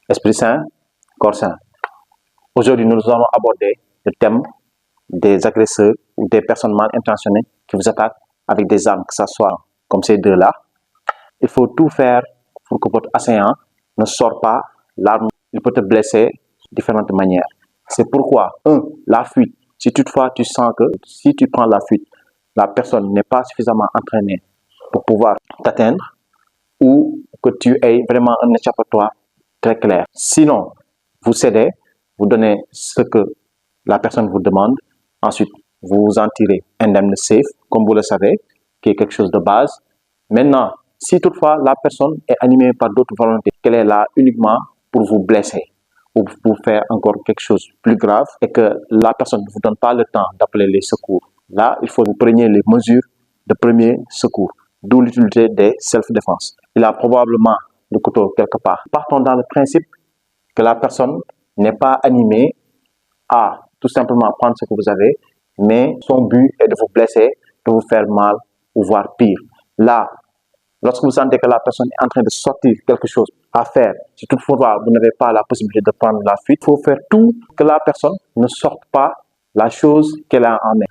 Esprit sain, corps sain. Aujourd'hui, nous allons aborder le thème des agresseurs ou des personnes mal intentionnées qui vous attaquent avec des armes, que ce soit comme ces deux-là. Il faut tout faire pour que votre assaillant ne sorte pas l'arme. Il peut te blesser de différentes manières. C'est pourquoi, la fuite. Si toutefois tu sens que si tu prends la fuite, la personne n'est pas suffisamment entraînée pour pouvoir t'atteindre, ou que tu aies vraiment un échappatoire très clair. Sinon, vous cédez, vous donnez ce que la personne vous demande. Ensuite, vous en tirez indemne safe, comme vous le savez, qui est quelque chose de base. Maintenant, si toutefois la personne est animée par d'autres volontés, qu'elle est là uniquement pour vous blesser ou pour faire encore quelque chose de plus grave et que la personne ne vous donne pas le temps d'appeler les secours, là, il faut que vous preniez les mesures de premier secours, d'où l'utilité des self-défense. Il a probablement le couteau quelque part. Partons dans le principe que la personne n'est pas animée à tout simplement prendre ce que vous avez, mais son but est de vous blesser, de vous faire mal ou voire pire. Là, lorsque vous sentez que la personne est en train de sortir quelque chose à faire, si toutefois vous n'avez pas la possibilité de prendre la fuite, il faut faire tout que la personne ne sorte pas la chose qu'elle a en main.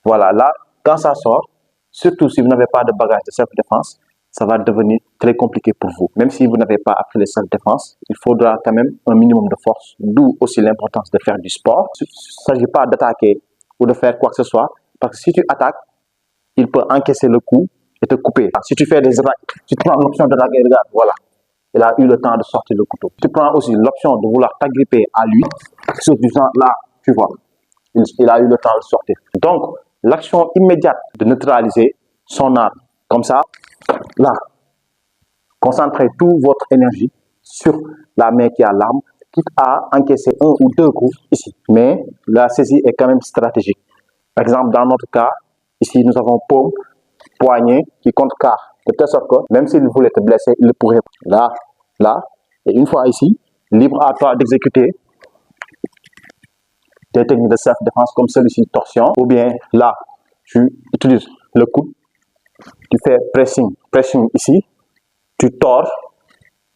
Voilà, là, quand ça sort, surtout si vous n'avez pas de bagage de self-défense, ça va devenir très compliqué pour vous. Même si vous n'avez pas appris les self-défense, il faudra quand même un minimum de force, d'où aussi l'importance de faire du sport. Il ne s'agit pas d'attaquer ou de faire quoi que ce soit, parce que si tu attaques, il peut encaisser le coup et te couper. Si tu fais des attaques, tu prends l'option d'attaquer, regarde, voilà. Il a eu le temps de sortir le couteau. Tu prends aussi l'option de vouloir t'agripper à lui, sur du genre, là, tu vois, il a eu le temps de sortir. Donc, l'action immédiate de neutraliser son arme, comme ça, là, concentrez toute votre énergie sur la main qui a l'arme, quitte à encaisser un ou deux coups ici. Mais la saisie est quand même stratégique. Par exemple, dans notre cas, ici, nous avons paume, poignet qui compte quart. De telle sorte que, même s'il voulait te blesser, il le pourrait. Là, là, et une fois ici, libre à toi d'exécuter des techniques de self-défense comme celui-ci, torsion, ou bien là, tu utilises le coude, tu fais pressing ici, tu tords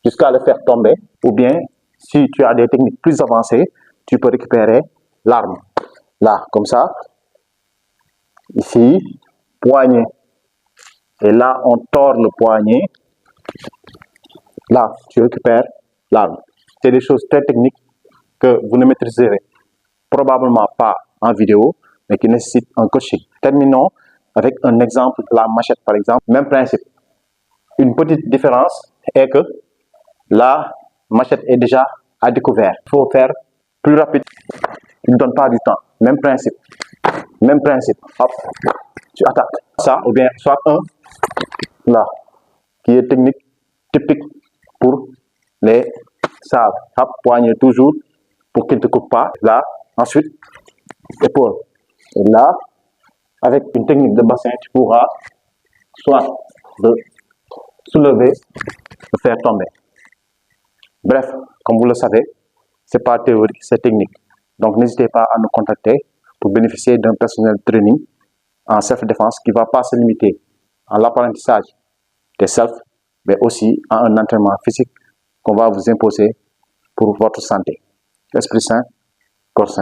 jusqu'à le faire tomber, ou bien si tu as des techniques plus avancées, tu peux récupérer l'arme. Là, comme ça, ici, poignet, et là, on tord le poignet, là, tu récupères l'arme. C'est des choses très techniques que vous ne maîtriserez probablement pas en vidéo, mais qui nécessitent un coaching. Terminons avec un exemple de la machette, par exemple. Même principe. Une petite différence est que la machette est déjà à découvert. Il faut faire plus rapide. Il ne donne pas du temps. Même principe. Même principe. Hop, tu attaques. Ça, ou bien soit un, là, qui est technique typique pour les sabres. Hop, poignet toujours pour qu'il ne te coupe pas. Là, ensuite, épaule. Et là, avec une technique de bassin, tu pourras soit de soulever, de faire tomber. Bref, comme vous le savez, c'est pas théorique, c'est technique. Donc n'hésitez pas à nous contacter pour bénéficier d'un personnel training en self-défense qui ne va pas se limiter à l'apprentissage des self, mais aussi à un entraînement physique qu'on va vous imposer pour votre santé. Esprit sain, corps sain.